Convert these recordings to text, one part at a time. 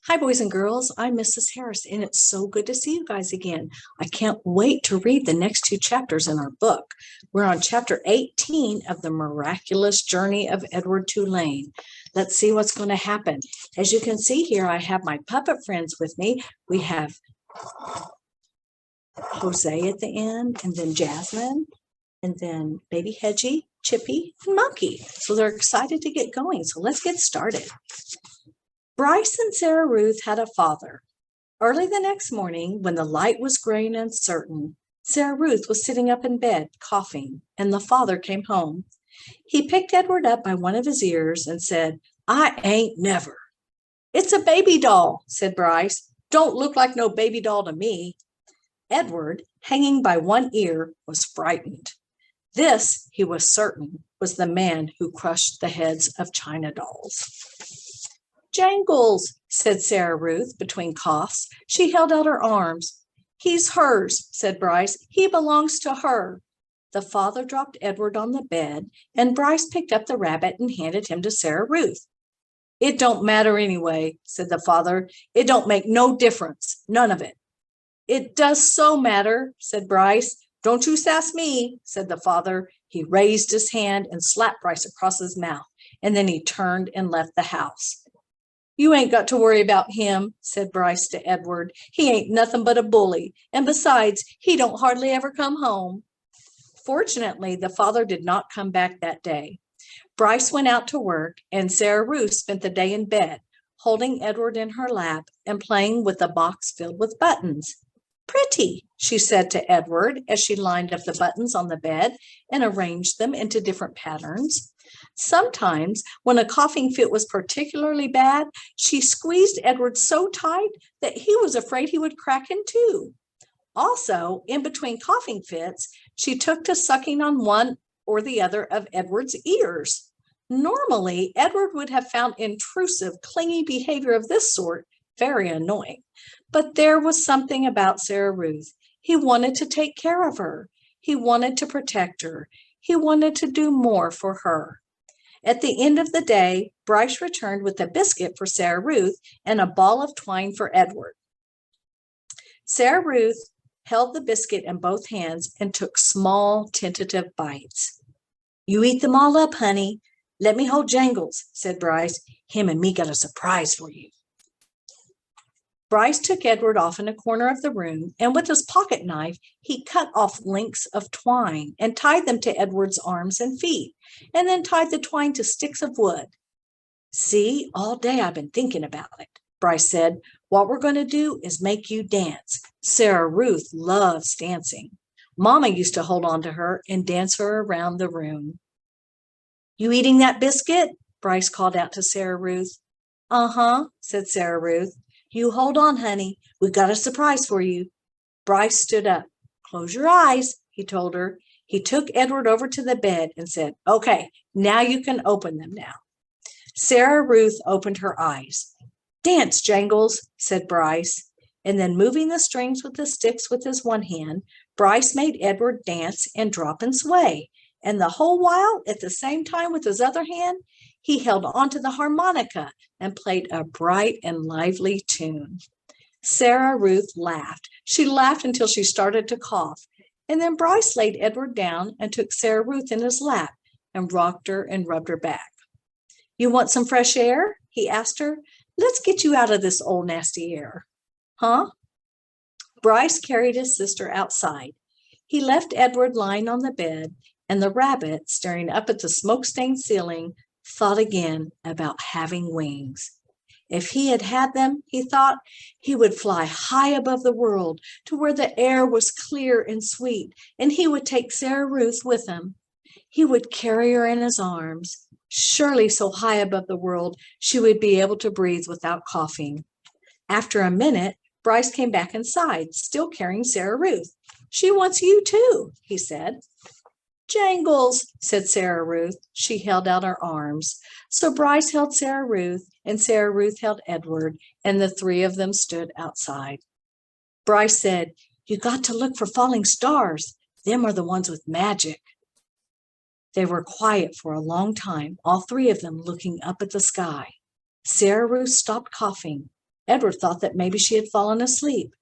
Hi, boys and girls. I'm Mrs. Harris, and it's so good to see you guys again. I can't wait to read the next two chapters in our book. We're on chapter 18 of The Miraculous Journey of Edward Tulane. Let's see what's going to happen. As you can see here, I have my puppet friends with me. We have Jose at the end, and then Jasmine, and then Baby Hedgie, Chippy, and Monkey. So they're excited to get going. So let's get started. Bryce and Sarah Ruth had a father. Early the next morning, when the light was gray and uncertain, Sarah Ruth was sitting up in bed, coughing, and the father came home. He picked Edward up by one of his ears and said, "I ain't never." "It's a baby doll," said Bryce. "Don't look like no baby doll to me." Edward, hanging by one ear, was frightened. This, he was certain, was the man who crushed the heads of china dolls. "Jangles," said Sarah Ruth between coughs. She held out her arms. "He's hers," said Bryce. "He belongs to her." The father dropped Edward on the bed, and Bryce picked up the rabbit and handed him to Sarah Ruth. "It don't matter anyway," said the father. "It don't make no difference, none of it." "It does so matter," said Bryce. "Don't you sass me," said the father. He raised his hand and slapped Bryce across his mouth, and then he turned and left the house. "You ain't got to worry about him," said Bryce to Edward. "He ain't nothing but a bully, and besides, he don't hardly ever come home." Fortunately, the father did not come back that day. Bryce went out to work, and Sarah Ruth spent the day in bed, holding Edward in her lap and playing with a box filled with buttons. "Pretty," she said to Edward as she lined up the buttons on the bed and arranged them into different patterns. Sometimes, when a coughing fit was particularly bad, she squeezed Edward so tight that he was afraid he would crack in two. Also, in between coughing fits, she took to sucking on one or the other of Edward's ears. Normally, Edward would have found intrusive, clingy behavior of this sort very annoying. But there was something about Sarah Ruth. He wanted to take care of her. He wanted to protect her. He wanted to do more for her. At the end of the day, Bryce returned with a biscuit for Sarah Ruth and a ball of twine for Edward. Sarah Ruth held the biscuit in both hands and took small, tentative bites. "You eat them all up, honey. Let me hold Jangles," said Bryce. "Him and me got a surprise for you." Bryce took Edward off in a corner of the room, and with his pocket knife, he cut off lengths of twine and tied them to Edward's arms and feet, and then tied the twine to sticks of wood. "See, all day I've been thinking about it," Bryce said. "What we're going to do is make you dance. Sarah Ruth loves dancing. Mama used to hold on to her and dance her around the room." "You eating that biscuit?" Bryce called out to Sarah Ruth. "Uh-huh," said Sarah Ruth. "You hold on, honey. We've got a surprise for you." Bryce stood up. "Close your eyes," he told her. He took Edward over to the bed and said, "Okay, now you can open them now." Sarah Ruth opened her eyes. "Dance, Jangles," said Bryce. And then moving the strings with the sticks with his one hand, Bryce made Edward dance and drop and sway. And the whole while, at the same time with his other hand, he held onto the harmonica and played a bright and lively tune. Sarah Ruth laughed. She laughed until she started to cough. And then Bryce laid Edward down and took Sarah Ruth in his lap and rocked her and rubbed her back. "You want some fresh air?" he asked her. "Let's get you out of this old nasty air." "Huh?" Bryce carried his sister outside. He left Edward lying on the bed, and the rabbit, staring up at the smoke-stained ceiling, thought again about having wings. If he had had them, he thought, he would fly high above the world to where the air was clear and sweet, and he would take Sarah Ruth with him. He would carry her in his arms. Surely so high above the world, she would be able to breathe without coughing. After a minute, Bryce came back inside, still carrying Sarah Ruth. "She wants you too," he said. "Jangles," said Sarah Ruth. She held out her arms. So Bryce held Sarah Ruth, and Sarah Ruth held Edward, and the three of them stood outside. Bryce said, "You got to look for falling stars. Them are the ones with magic." They were quiet for a long time, all three of them looking up at the sky. Sarah Ruth stopped coughing. Edward thought that maybe she had fallen asleep.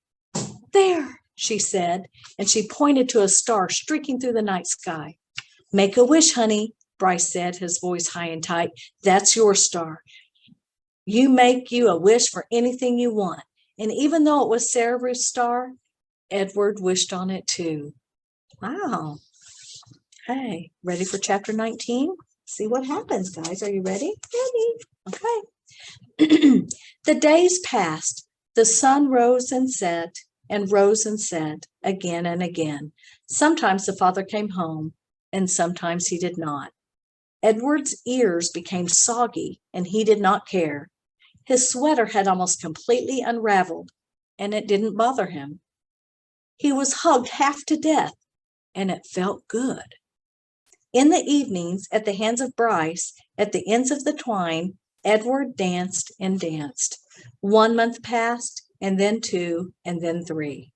There, she said, and she pointed to a star streaking through the night sky. Make a wish, honey, Bryce said, his voice high and tight. That's your star. You make you a wish for anything you want. And even though it was Sarah Ruth's star, Edward wished on it too. Wow. Hey, ready for chapter 19? See what happens, guys. Are you ready? Ready. Okay. The days passed. The sun rose and set, and rose and set again and again. Sometimes the father came home, and sometimes he did not. Edward's ears became soggy, and he did not care. His sweater had almost completely unraveled, and it didn't bother him. He was hugged half to death, and it felt good. In the evenings, at the hands of Bryce, at the ends of the twine, Edward danced and danced. 1 month passed, and then 2, and then 3.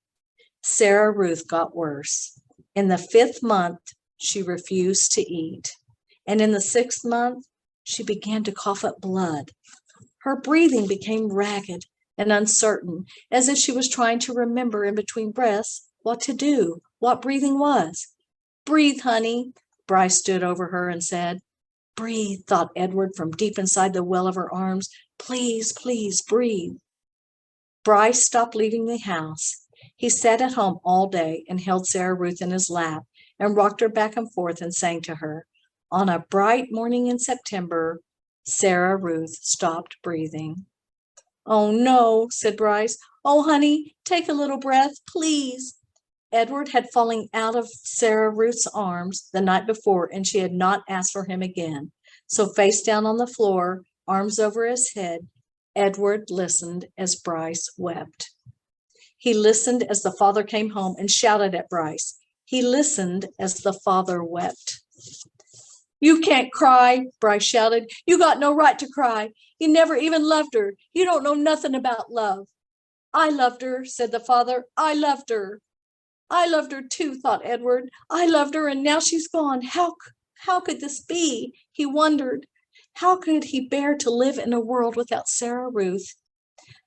Sarah Ruth got worse. In the 5th month, she refused to eat. And in the 6th month, she began to cough up blood. Her breathing became ragged and uncertain, as if she was trying to remember in between breaths what to do, what breathing was. Breathe, honey, Bryce stood over her and said. Breathe, thought Edward from deep inside the well of her arms. Please, please, breathe. Bryce stopped leaving the house. He sat at home all day and held Sarah Ruth in his lap and rocked her back and forth and sang to her. On a bright morning in September, Sarah Ruth stopped breathing. Oh, no, said Bryce. Oh, honey, take a little breath, please. Edward had fallen out of Sarah Ruth's arms the night before, and she had not asked for him again. So face down on the floor, arms over his head, Edward listened as Bryce wept. He listened as the father came home and shouted at Bryce. He listened as the father wept. You can't cry, Bryce shouted. You got no right to cry. You never even loved her. You don't know nothing about love. I loved her, said the father. I loved her. I loved her too, thought Edward. I loved her, and now she's gone. How could this be? He wondered. How could he bear to live in a world without Sarah Ruth?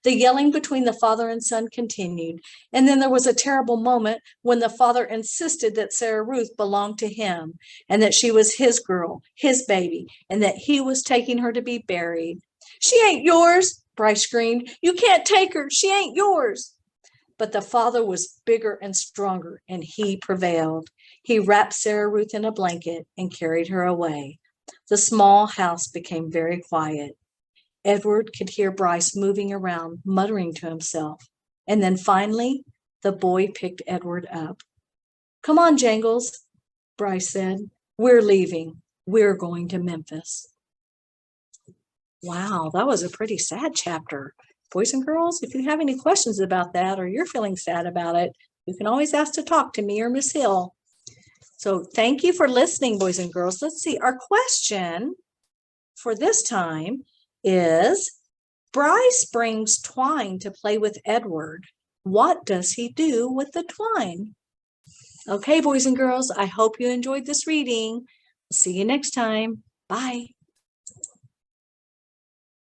The yelling between the father and son continued, and then there was a terrible moment when the father insisted that Sarah Ruth belonged to him, and that she was his girl, his baby, and that he was taking her to be buried. She ain't yours, Bryce screamed. You can't take her. She ain't yours. But the father was bigger and stronger, and he prevailed. He wrapped Sarah Ruth in a blanket and carried her away. The small house became very quiet. Edward could hear Bryce moving around, muttering to himself. And then finally, the boy picked Edward up. Come on, Jangles, Bryce said. We're leaving. We're going to Memphis. Wow, that was a pretty sad chapter. Boys and girls, if you have any questions about that or you're feeling sad about it, you can always ask to talk to me or Miss Hill. So thank you for listening, boys and girls. Let's see, our question for this time is, Bryce brings twine to play with Edward. What does he do with the twine? Okay, boys and girls, I hope you enjoyed this reading. See you next time. Bye.